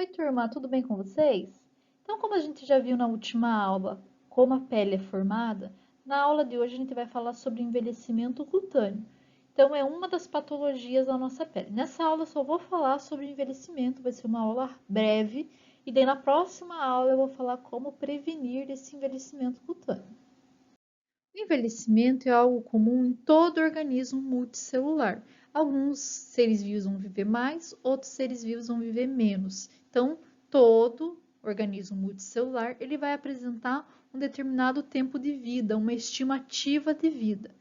Oi, turma, tudo bem com vocês? Então, como a gente já viu na última aula como a pele é formada, na aula de hoje a gente vai falar sobre envelhecimento cutâneo. Então, é uma das patologias da nossa pele. Nessa aula eu só vou falar sobre envelhecimento, vai ser uma aula breve, e daí na próxima aula eu vou falar como prevenir esse envelhecimento cutâneo. O envelhecimento é algo comum em todo organismo multicelular. Alguns seres vivos vão viver mais, outros seres vivos vão viver menos. Então, todo organismo multicelular ele vai apresentar um determinado tempo de vida, uma estimativa de vida.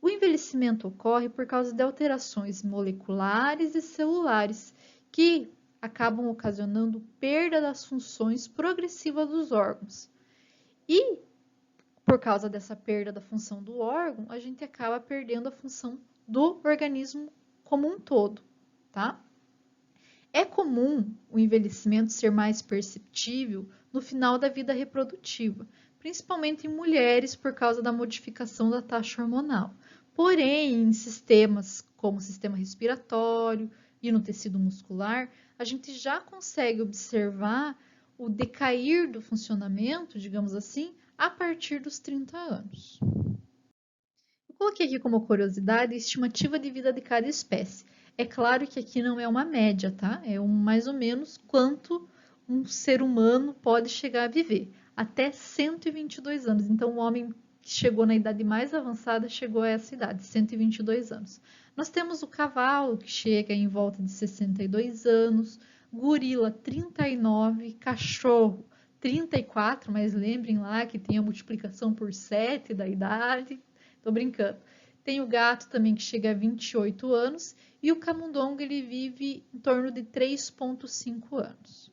O envelhecimento ocorre por causa de alterações moleculares e celulares que acabam ocasionando perda das funções progressivas dos órgãos. E por causa dessa perda da função do órgão, a gente acaba perdendo a função do organismo como um todo, tá? É comum o envelhecimento ser mais perceptível no final da vida reprodutiva, principalmente em mulheres por causa da modificação da taxa hormonal. Porém, em sistemas como o sistema respiratório e no tecido muscular, a gente já consegue observar o decair do funcionamento, digamos assim, a partir dos 30 anos. Eu coloquei aqui como curiosidade a estimativa de vida de cada espécie. É claro que aqui não é uma média, tá? É mais ou menos quanto um ser humano pode chegar a viver. Até 122 anos. Então, o homem que chegou na idade mais avançada chegou a essa idade, 122 anos. Nós temos o cavalo, que chega em volta de 62 anos, gorila, 39, cachorro, 34, mas lembrem lá que tem a multiplicação por 7 da idade. Tô brincando. Tem o gato também que chega a 28 anos e o camundongo ele vive em torno de 3,5 anos.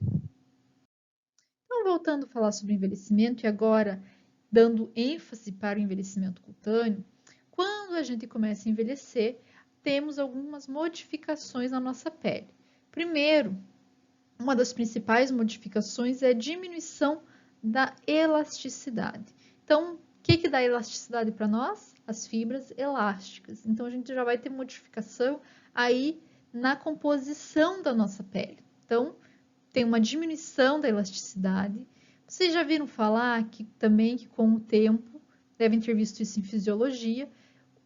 Então, voltando a falar sobre envelhecimento e agora dando ênfase para o envelhecimento cutâneo, quando a gente começa a envelhecer, temos algumas modificações na nossa pele. Primeiro, uma das principais modificações é a diminuição da elasticidade. Então, o que dá elasticidade para nós? As fibras elásticas. Então, a gente já vai ter modificação aí na composição da nossa pele. Então, tem uma diminuição da elasticidade. Vocês já viram falar que também que com o tempo, devem ter visto isso em fisiologia,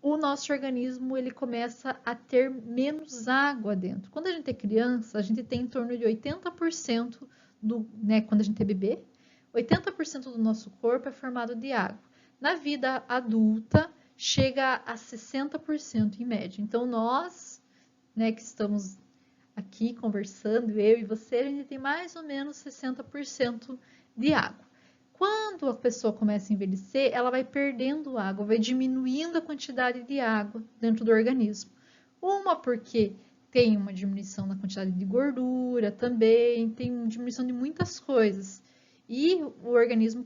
o nosso organismo ele começa a ter menos água dentro. Quando a gente é criança, a gente tem em torno de 80% do, né, quando a gente é bebê, 80% do nosso corpo é formado de água. Na vida adulta, chega a 60% em média. Então, nós, né, que estamos aqui conversando, eu e você, a gente tem mais ou menos 60% de água. Quando a pessoa começa a envelhecer, ela vai perdendo água, vai diminuindo a quantidade de água dentro do organismo. Uma porque tem uma diminuição na quantidade de gordura também, tem uma diminuição de muitas coisas. E o organismo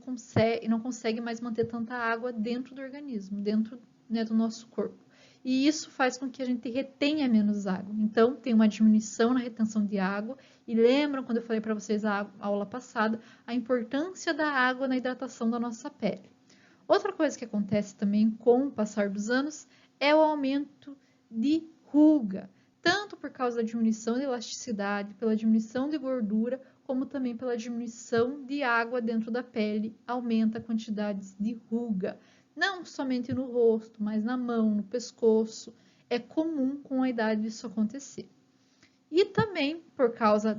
não consegue mais manter tanta água dentro do organismo, dentro, né, do nosso corpo. E isso faz com que a gente retenha menos água. Então, tem uma diminuição na retenção de água. E lembram quando eu falei para vocês na aula passada a importância da água na hidratação da nossa pele. Outra coisa que acontece também com o passar dos anos é o aumento de ruga, tanto por causa da diminuição de elasticidade, pela diminuição de gordura, como também pela diminuição de água dentro da pele, aumenta a quantidade de ruga. Não somente no rosto, mas na mão, no pescoço. É comum com a idade isso acontecer. E também, por causa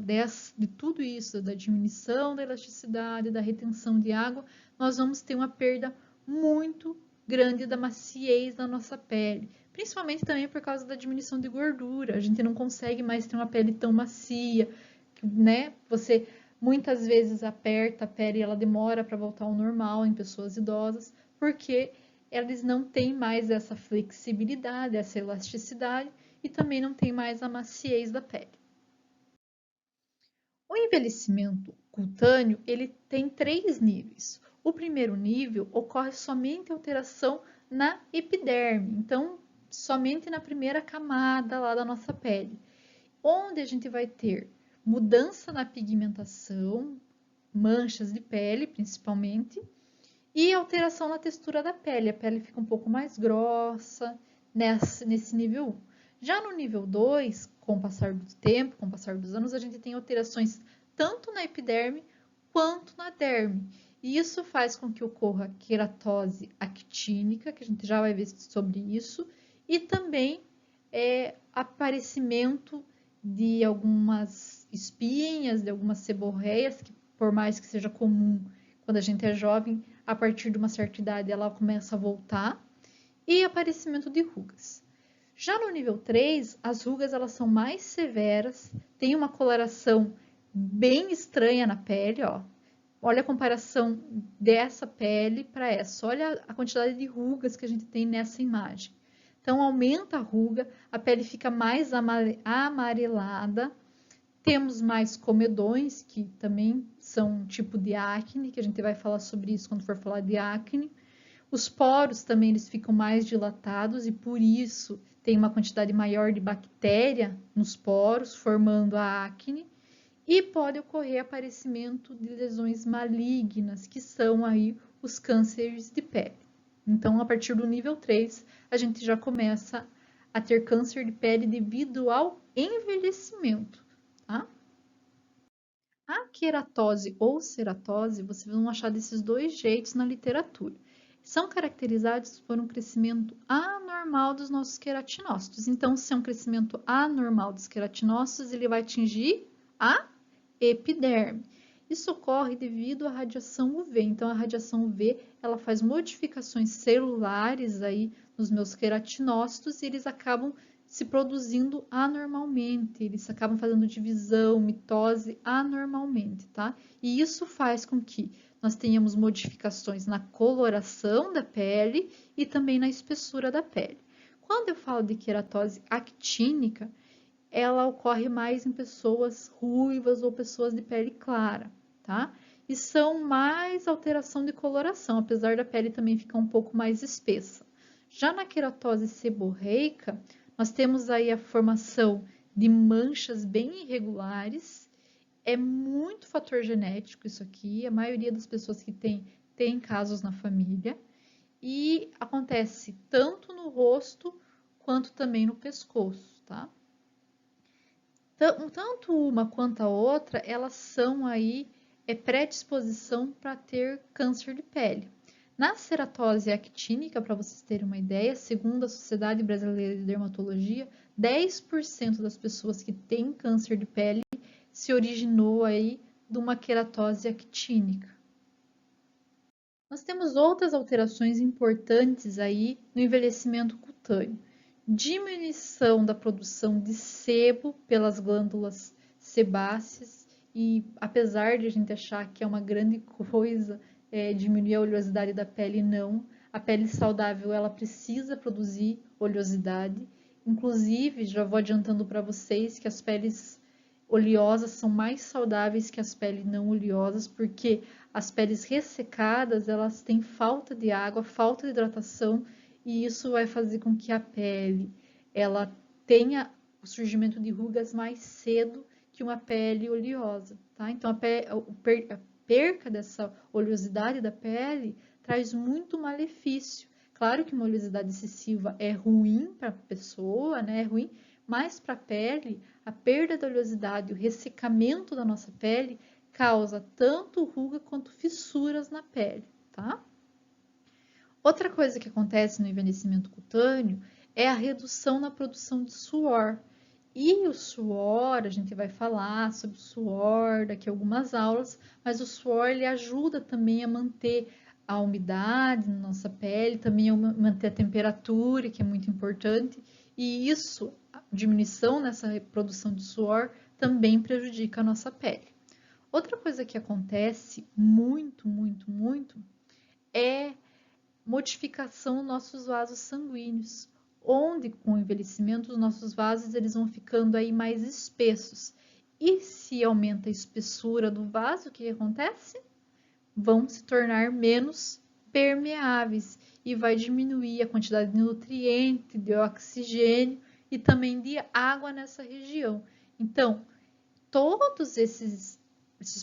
de tudo isso, da diminuição da elasticidade, da retenção de água, nós vamos ter uma perda muito grande da maciez da nossa pele. Principalmente também por causa da diminuição de gordura. A gente não consegue mais ter uma pele tão macia, né? Você muitas vezes aperta a pele e ela demora para voltar ao normal em pessoas idosas, porque eles não têm mais essa flexibilidade, essa elasticidade e também não tem mais a maciez da pele. O envelhecimento cutâneo ele tem 3 níveis. O primeiro nível ocorre somente alteração na epiderme, então somente na primeira camada lá da nossa pele, onde a gente vai ter mudança na pigmentação, manchas de pele principalmente, e alteração na textura da pele. A pele fica um pouco mais grossa nesse nível 1. Já no nível 2, com o passar do tempo, com o passar dos anos, a gente tem alterações tanto na epiderme quanto na derme. E isso faz com que ocorra queratose actínica, que a gente já vai ver sobre isso, e também aparecimento de algumas espinhas, de algumas seborreias, que por mais que seja comum quando a gente é jovem, a partir de uma certa idade ela começa a voltar, e aparecimento de rugas. Já no nível 3, as rugas elas são mais severas, tem uma coloração bem estranha na pele, ó. Olha a comparação dessa pele para essa. Olha a quantidade de rugas que a gente tem nessa imagem. Então, aumenta a ruga, a pele fica mais amarelada. Temos mais comedões, que também são um tipo de acne, que a gente vai falar sobre isso quando for falar de acne. Os poros também eles ficam mais dilatados e por isso tem uma quantidade maior de bactéria nos poros, formando a acne. E pode ocorrer aparecimento de lesões malignas, que são aí os cânceres de pele. Então, a partir do nível 3, a gente já começa a ter câncer de pele devido ao envelhecimento, tá? A queratose ou ceratose, vocês vão achar desses dois jeitos na literatura. São caracterizados por um crescimento anormal dos nossos queratinócitos. Então, se é um crescimento anormal dos queratinócitos, ele vai atingir a epiderme. Isso ocorre devido à radiação UV. Então, a radiação UV, ela faz modificações celulares aí nos meus queratinócitos e eles acabam se produzindo anormalmente, eles acabam fazendo divisão, mitose anormalmente, tá? E isso faz com que nós tenhamos modificações na coloração da pele e também na espessura da pele. Quando eu falo de queratose actínica, ela ocorre mais em pessoas ruivas ou pessoas de pele clara, tá? E são mais alteração de coloração, apesar da pele também ficar um pouco mais espessa. Já na queratose seborreica, nós temos aí a formação de manchas bem irregulares. É muito fator genético isso aqui. A maioria das pessoas que tem casos na família. E acontece tanto no rosto quanto também no pescoço, tá? Tanto uma quanto a outra, elas são aí predisposição para ter câncer de pele. Na ceratose actínica, para vocês terem uma ideia, segundo a Sociedade Brasileira de Dermatologia, 10% das pessoas que têm câncer de pele se originou aí de uma queratose actínica. Nós temos outras alterações importantes aí no envelhecimento cutâneo. Diminuição da produção de sebo pelas glândulas sebáceas e apesar de a gente achar que é uma grande coisa diminuir a oleosidade da pele, não. A pele saudável, ela precisa produzir oleosidade. Inclusive, já vou adiantando para vocês que as peles oleosas são mais saudáveis que as peles não oleosas, porque as peles ressecadas, elas têm falta de água, falta de hidratação, e isso vai fazer com que a pele, ela tenha o surgimento de rugas mais cedo que uma pele oleosa, tá? Então, a perca dessa oleosidade da pele traz muito malefício. Claro que uma oleosidade excessiva é ruim para a pessoa, né? É ruim, mas para a pele, a perda da oleosidade, o ressecamento da nossa pele causa tanto ruga quanto fissuras na pele, tá? Outra coisa que acontece no envelhecimento cutâneo é a redução na produção de suor. E o suor, a gente vai falar sobre o suor daqui a algumas aulas, mas o suor ele ajuda também a manter a umidade na nossa pele, também a manter a temperatura, que é muito importante, e isso, a diminuição nessa produção de suor, também prejudica a nossa pele. Outra coisa que acontece muito é modificação nos nossos vasos sanguíneos, onde com o envelhecimento os nossos vasos eles vão ficando aí mais espessos. E se aumenta a espessura do vaso, o que acontece? Vão se tornar menos permeáveis e vai diminuir a quantidade de nutriente, de oxigênio e também de água nessa região. Então, todos esses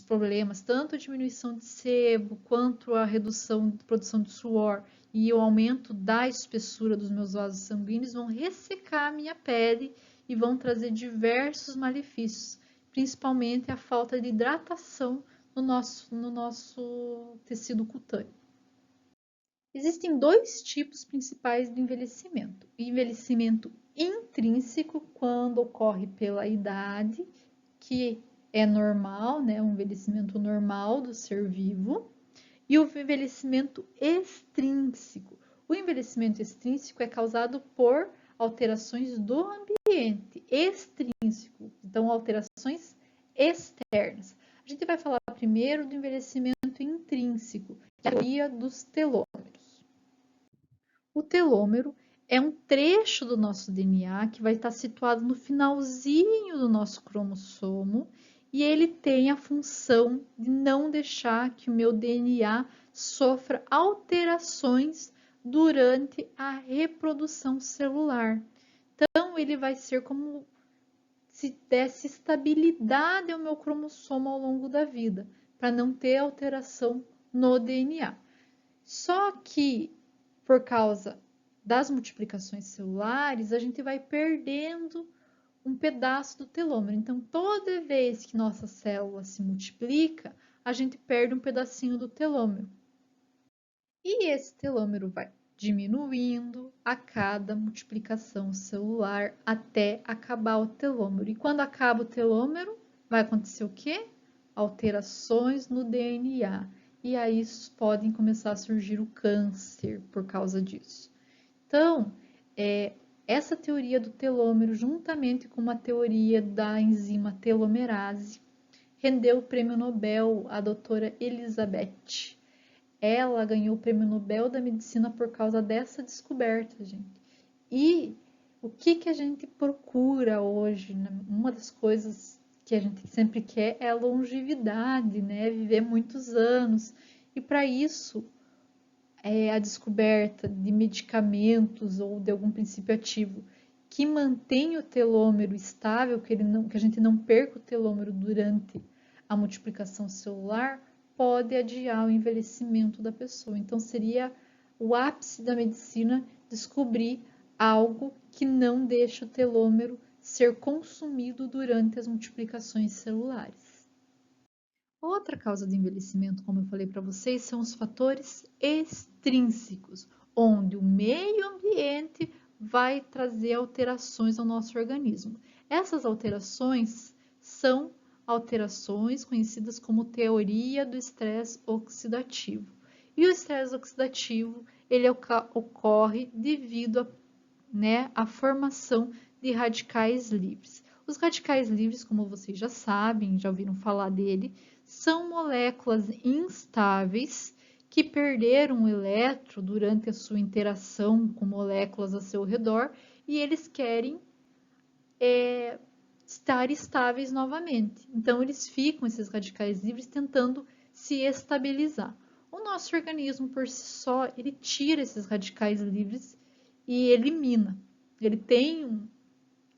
problemas, tanto a diminuição de sebo, quanto a redução de produção de suor e o aumento da espessura dos meus vasos sanguíneos, vão ressecar a minha pele e vão trazer diversos malefícios, principalmente a falta de hidratação no nosso tecido cutâneo. Existem dois tipos principais de envelhecimento. O envelhecimento intrínseco, quando ocorre pela idade, que é normal, né? Um envelhecimento normal do ser vivo. E o envelhecimento extrínseco. O envelhecimento extrínseco é causado por alterações do ambiente, extrínseco, então alterações externas. A gente vai falar primeiro do envelhecimento intrínseco, que é a teoria dos telômeros. O telômero é um trecho do nosso DNA que vai estar situado no finalzinho do nosso cromossomo e ele tem a função de não deixar que o meu DNA sofra alterações durante a reprodução celular. Então, ele vai ser como se desse estabilidade ao meu cromossomo ao longo da vida, para não ter alteração no DNA. Só que, por causa das multiplicações celulares, a gente vai perdendo um pedaço do telômero. Então, toda vez que nossa célula se multiplica, a gente perde um pedacinho do telômero. E esse telômero vai diminuindo a cada multiplicação celular até acabar o telômero. E quando acaba o telômero, vai acontecer o quê? Alterações no DNA. E aí podem começar a surgir o câncer por causa disso. Então, essa teoria do telômero, juntamente com uma teoria da enzima telomerase, rendeu o prêmio Nobel à doutora Elizabeth. Ela ganhou o prêmio Nobel da Medicina por causa dessa descoberta, gente. E o que a gente procura hoje, né? Uma das coisas que a gente sempre quer é a longevidade, né? Viver muitos anos. E para isso, a descoberta de medicamentos ou de algum princípio ativo que mantém o telômero estável, que a gente não perca o telômero durante a multiplicação celular, pode adiar o envelhecimento da pessoa. Então, seria o ápice da medicina descobrir algo que não deixa o telômero ser consumido durante as multiplicações celulares. Outra causa de envelhecimento, como eu falei para vocês, são os fatores extrínsecos, onde o meio ambiente vai trazer alterações ao nosso organismo. Essas alterações são alterações conhecidas como teoria do estresse oxidativo. E o estresse oxidativo, ele ocorre devido à formação de radicais livres. Os radicais livres, como vocês já sabem, já ouviram falar dele, são moléculas instáveis que perderam um elétron durante a sua interação com moléculas ao seu redor e eles querem estar estáveis novamente. Então, eles ficam, esses radicais livres, tentando se estabilizar. O nosso organismo, por si só, ele tira esses radicais livres e elimina. Ele tem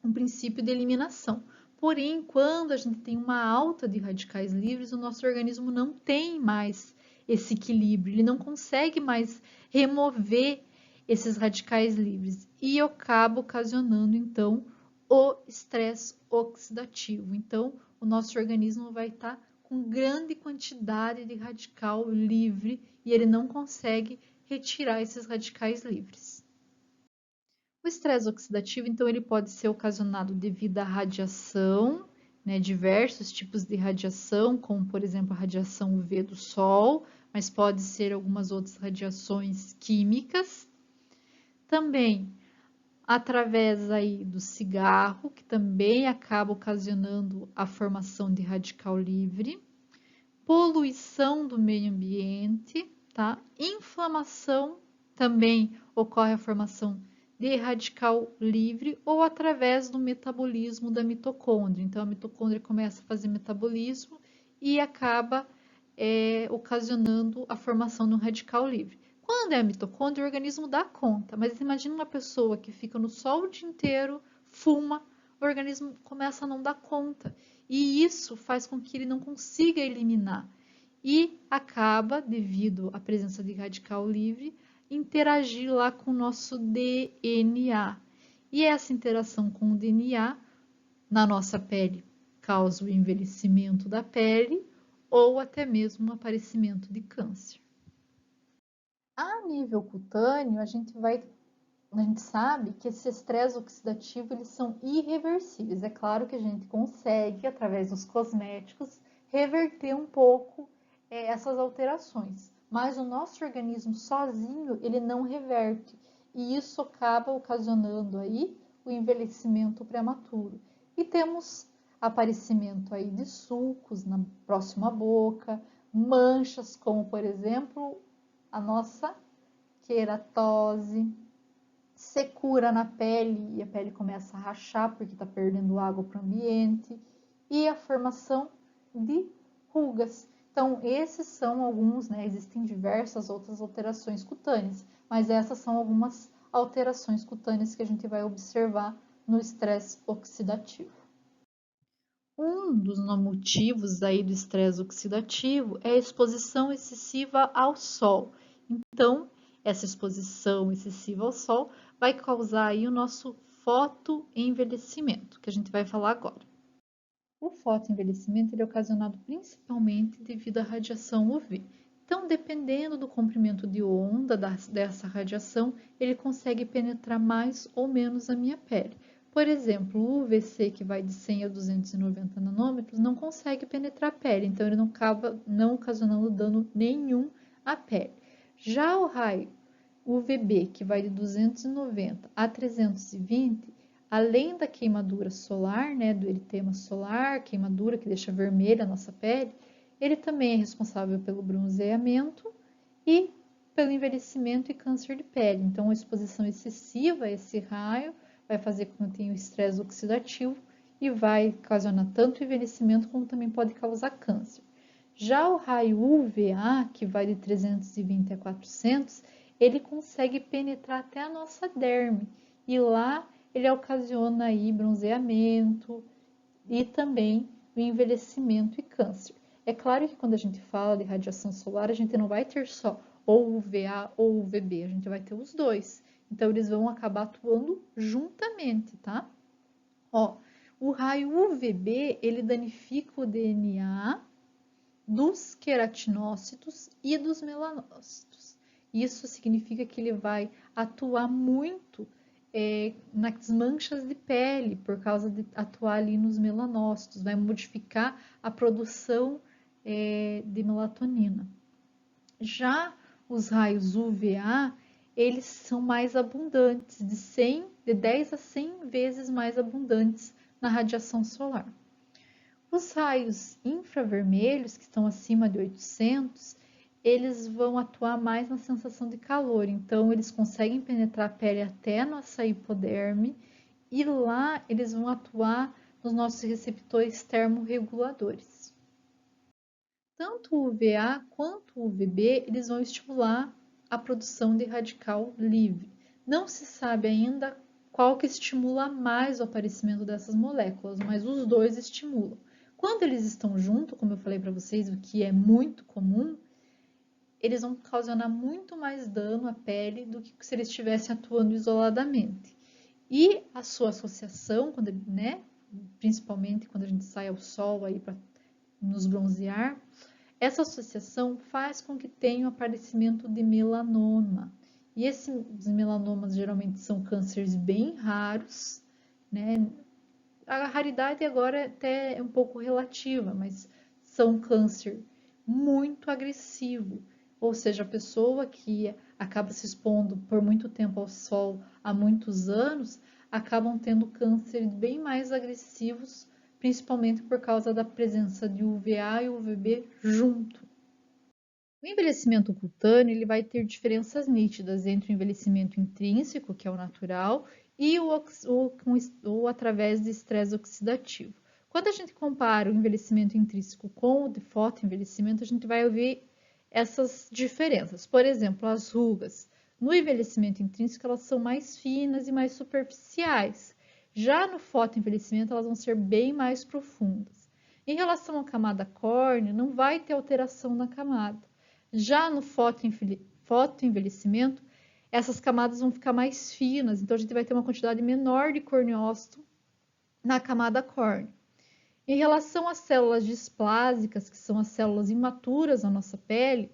um princípio de eliminação. Porém, quando a gente tem uma alta de radicais livres, o nosso organismo não tem mais esse equilíbrio, ele não consegue mais remover esses radicais livres e acaba ocasionando, então, o estresse oxidativo. Então, o nosso organismo vai estar com grande quantidade de radical livre e ele não consegue retirar esses radicais livres. O estresse oxidativo, então, ele pode ser ocasionado devido à radiação, né, diversos tipos de radiação, como, por exemplo, a radiação UV do Sol, mas pode ser algumas outras radiações químicas. Também através aí do cigarro, que também acaba ocasionando a formação de radical livre, poluição do meio ambiente, tá? Inflamação, também ocorre a formação de radical livre ou através do metabolismo da mitocôndria. Então, a mitocôndria começa a fazer metabolismo e acaba ocasionando a formação de um radical livre. Quando é a mitocôndria, o organismo dá conta, mas imagina uma pessoa que fica no sol o dia inteiro, fuma, o organismo começa a não dar conta. E isso faz com que ele não consiga eliminar. E acaba, devido à presença de radical livre, interagir lá com o nosso DNA. E essa interação com o DNA na nossa pele causa o envelhecimento da pele ou até mesmo o aparecimento de câncer. A nível cutâneo, a gente sabe que esse estresse oxidativo eles são irreversíveis. É claro que a gente consegue, através dos cosméticos, reverter um pouco essas alterações, mas o nosso organismo sozinho ele não reverte e isso acaba ocasionando aí o envelhecimento prematuro. E temos aparecimento aí de sulcos na próxima boca, manchas como, por exemplo, a nossa queratose, secura na pele e a pele começa a rachar porque está perdendo água para o ambiente e a formação de rugas. Então, esses são alguns, né? Existem diversas outras alterações cutâneas, mas essas são algumas alterações cutâneas que a gente vai observar no estresse oxidativo. Um dos motivos aí do estresse oxidativo é a exposição excessiva ao sol. Então, essa exposição excessiva ao sol vai causar aí o nosso fotoenvelhecimento, que a gente vai falar agora. O fotoenvelhecimento ele é ocasionado principalmente devido à radiação UV. Então, dependendo do comprimento de onda dessa radiação, ele consegue penetrar mais ou menos a minha pele. Por exemplo, o UVC, que vai de 100 a 290 nanômetros, não consegue penetrar a pele, então ele não acaba não ocasionando dano nenhum à pele. Já o raio UVB, que vai de 290 a 320, além da queimadura solar, né, do eritema solar, queimadura que deixa vermelha a nossa pele, ele também é responsável pelo bronzeamento e pelo envelhecimento e câncer de pele. Então, a exposição excessiva a esse raio vai fazer com que tenha o estresse oxidativo e vai ocasionar tanto envelhecimento como também pode causar câncer. Já o raio UVA, que vai de 320 a 400, ele consegue penetrar até a nossa derme e lá ele ocasiona aí bronzeamento e também o envelhecimento e câncer. É claro que quando a gente fala de radiação solar, a gente não vai ter só ou UVA ou UVB, a gente vai ter os dois. Então, eles vão acabar atuando juntamente, tá? Ó, o raio UVB, ele danifica o DNA dos queratinócitos e dos melanócitos. Isso significa que ele vai atuar muito nas manchas de pele, por causa de atuar ali nos melanócitos, vai modificar a produção de melatonina. Já os raios UVA, eles são mais abundantes, de 10 a 100 vezes mais abundantes na radiação solar. Os raios infravermelhos, que estão acima de 800, eles vão atuar mais na sensação de calor, então eles conseguem penetrar a pele até a nossa hipoderme e lá eles vão atuar nos nossos receptores termorreguladores. Tanto o UVA quanto o UVB, eles vão estimular a produção de radical livre. Não se sabe ainda qual que estimula mais o aparecimento dessas moléculas, mas os dois estimulam. Quando eles estão juntos, como eu falei para vocês, o que é muito comum, eles vão ocasionar muito mais dano à pele do que se eles estivessem atuando isoladamente. E a sua associação, né, principalmente quando a gente sai ao sol aí para nos bronzear, essa associação faz com que tenha o aparecimento de melanoma. E esses melanomas geralmente são cânceres bem raros, né? A raridade agora até é um pouco relativa, mas são câncer muito agressivo. Ou seja, a pessoa que acaba se expondo por muito tempo ao sol há muitos anos, acabam tendo cânceres bem mais agressivos, principalmente por causa da presença de UVA e UVB junto. O envelhecimento cutâneo ele vai ter diferenças nítidas entre o envelhecimento intrínseco, que é o natural, e o através de estresse oxidativo. Quando a gente compara o envelhecimento intrínseco com o de fotoenvelhecimento, a gente vai ver essas diferenças. Por exemplo, as rugas. No envelhecimento intrínseco, elas são mais finas e mais superficiais. Já no fotoenvelhecimento, elas vão ser bem mais profundas. Em relação à camada córnea, não vai ter alteração na camada. Já no fotoenvelhecimento, essas camadas vão ficar mais finas, então a gente vai ter uma quantidade menor de corneócito na camada córnea. Em relação às células displásicas, que são as células imaturas da nossa pele,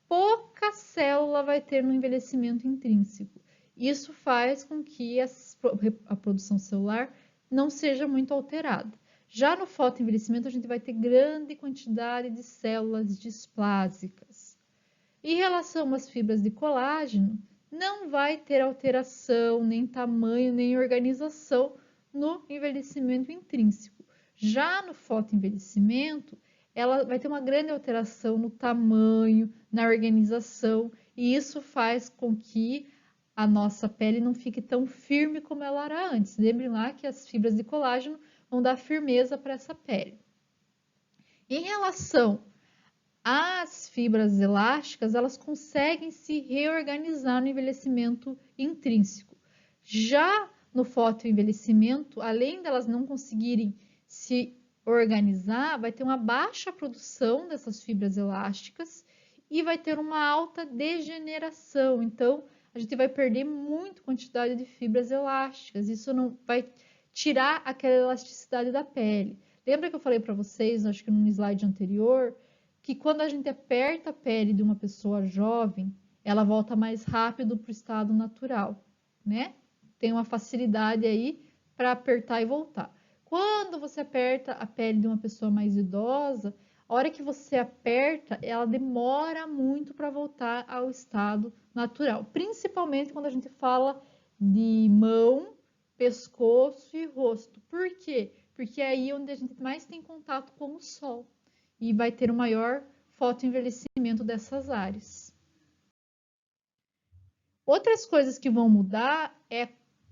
pouca célula vai ter no envelhecimento intrínseco. Isso faz com que a produção celular não seja muito alterada. Já no fotoenvelhecimento, a gente vai ter grande quantidade de células displásicas. Em relação às fibras de colágeno, não vai ter alteração, nem tamanho, nem organização no envelhecimento intrínseco. Já no fotoenvelhecimento, ela vai ter uma grande alteração no tamanho, na organização, e isso faz com que a nossa pele não fique tão firme como ela era antes. Lembrem lá que as fibras de colágeno vão dar firmeza para essa pele. Em relação às fibras elásticas, elas conseguem se reorganizar no envelhecimento intrínseco. Já no fotoenvelhecimento, além delas não conseguirem se organizar, vai ter uma baixa produção dessas fibras elásticas e vai ter uma alta degeneração. Então, a gente vai perder muita quantidade de fibras elásticas. Isso não vai tirar aquela elasticidade da pele. Lembra que eu falei para vocês, acho que no slide anterior, que quando a gente aperta a pele de uma pessoa jovem, ela volta mais rápido para o estado natural, né? Tem uma facilidade aí para apertar e voltar. Quando você aperta a pele de uma pessoa mais idosa, a hora que você aperta, ela demora muito para voltar ao estado natural. Principalmente quando a gente fala de mão, pescoço e rosto. Por quê? Porque é aí onde a gente mais tem contato com o sol e vai ter o maior fotoenvelhecimento dessas áreas. Outras coisas que vão mudar é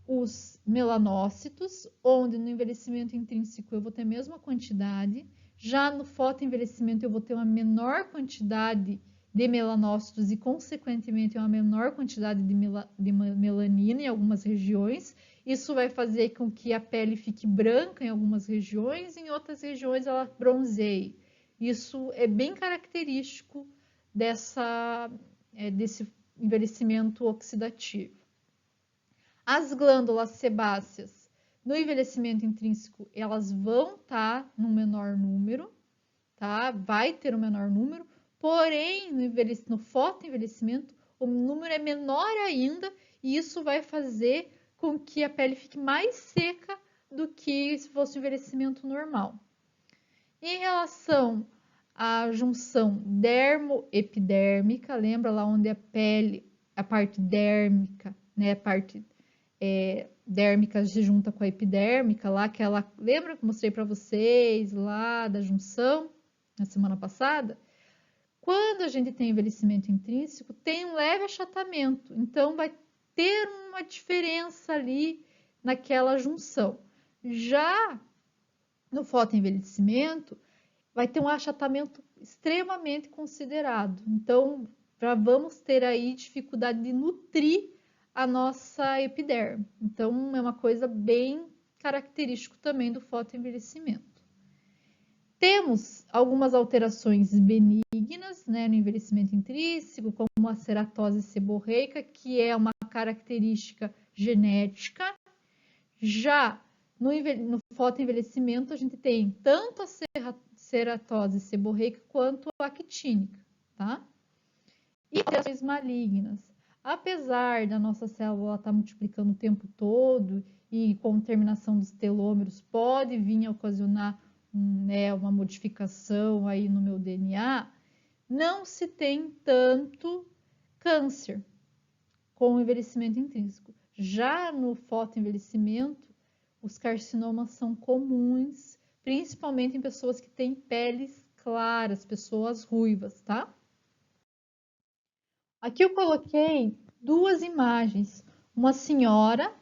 os melanócitos, onde no envelhecimento intrínseco eu vou ter a mesma quantidade, já no fotoenvelhecimento eu vou ter uma menor quantidade de melanócitos e, consequentemente, uma menor quantidade de melanina em algumas regiões. Isso vai fazer com que a pele fique branca em algumas regiões, e em outras regiões ela bronzeie. Isso é bem característico desse envelhecimento oxidativo. As glândulas sebáceas, no envelhecimento intrínseco, elas vão estar no menor número, tá? Vai ter um menor número, porém, no fotoenvelhecimento, o número é menor ainda, e isso vai fazer com que a pele fique mais seca do que se fosse um envelhecimento normal. Em relação à junção dermoepidérmica, lembra lá onde a pele, a parte dérmica, né, a parte dérmica se junta com a epidérmica, lá que ela, lembra que eu mostrei para vocês lá da junção na semana passada? Quando a gente tem envelhecimento intrínseco, tem um leve achatamento, então vai ter uma diferença ali naquela junção. Já no fotoenvelhecimento, vai ter um achatamento extremamente considerado. Então, já vamos ter aí dificuldade de nutrir a nossa epiderme. Então, é uma coisa bem característica também do fotoenvelhecimento. Temos algumas alterações benignas, né, no envelhecimento intrínseco, como a ceratose seborreica, que é uma característica genética. Já no fotoenvelhecimento, a gente tem tanto a ceratose seborreica quanto a actínica, tá? E alterações malignas. Apesar da nossa célula estar multiplicando o tempo todo e com terminação dos telômeros pode vir a ocasionar uma modificação aí no meu DNA, não se tem tanto câncer com o envelhecimento intrínseco. Já no fotoenvelhecimento, os carcinomas são comuns, principalmente em pessoas que têm peles claras, pessoas ruivas, tá? Aqui eu coloquei duas imagens. Uma senhora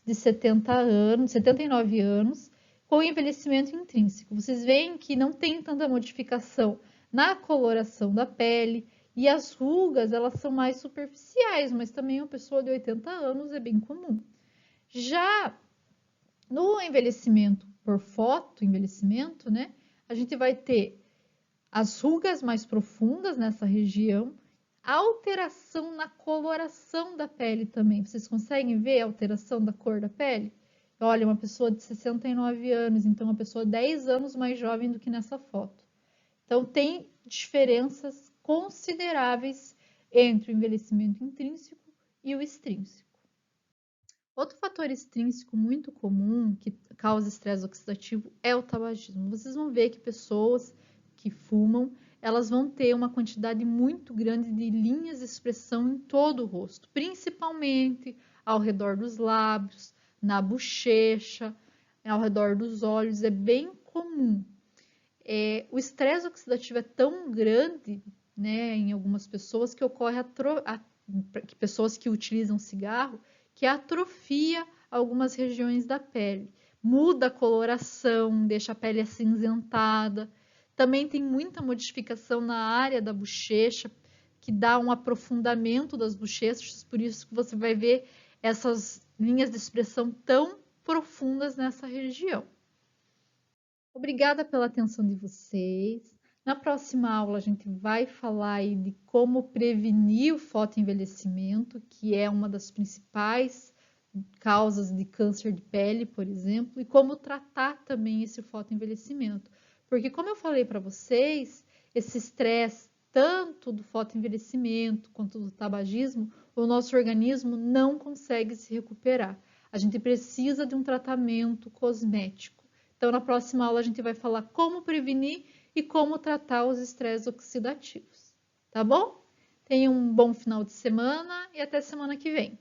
de 70 anos, 79 anos, com envelhecimento intrínseco. Vocês veem que não tem tanta modificação na coloração da pele e as rugas, elas são mais superficiais, mas também uma pessoa de 80 anos é bem comum. Já no envelhecimento por fotoenvelhecimento, né, a gente vai ter as rugas mais profundas nessa região, alteração na coloração da pele também. Vocês conseguem ver a alteração da cor da pele? Olha, uma pessoa de 69 anos, então uma pessoa 10 anos mais jovem do que nessa foto. Então, tem diferenças consideráveis entre o envelhecimento intrínseco e o extrínseco. Outro fator extrínseco muito comum que causa estresse oxidativo é o tabagismo. Vocês vão ver que pessoas que fumam, elas vão ter uma quantidade muito grande de linhas de expressão em todo o rosto, principalmente ao redor dos lábios, na bochecha, ao redor dos olhos, é bem comum. O estresse oxidativo é tão grande, né, em algumas pessoas que ocorre pessoas que utilizam cigarro, que atrofia algumas regiões da pele, muda a coloração, deixa a pele acinzentada. Também tem muita modificação na área da bochecha, que dá um aprofundamento das bochechas, por isso que você vai ver essas linhas de expressão tão profundas nessa região. Obrigada pela atenção de vocês. Na próxima aula a gente vai falar aí de como prevenir o fotoenvelhecimento, que é uma das principais causas de câncer de pele, por exemplo, e como tratar também esse fotoenvelhecimento. Porque como eu falei para vocês, esse estresse tanto do fotoenvelhecimento quanto do tabagismo, o nosso organismo não consegue se recuperar. A gente precisa de um tratamento cosmético. Então, na próxima aula, a gente vai falar como prevenir e como tratar os estresses oxidativos. Tá bom? Tenha um bom final de semana e até semana que vem.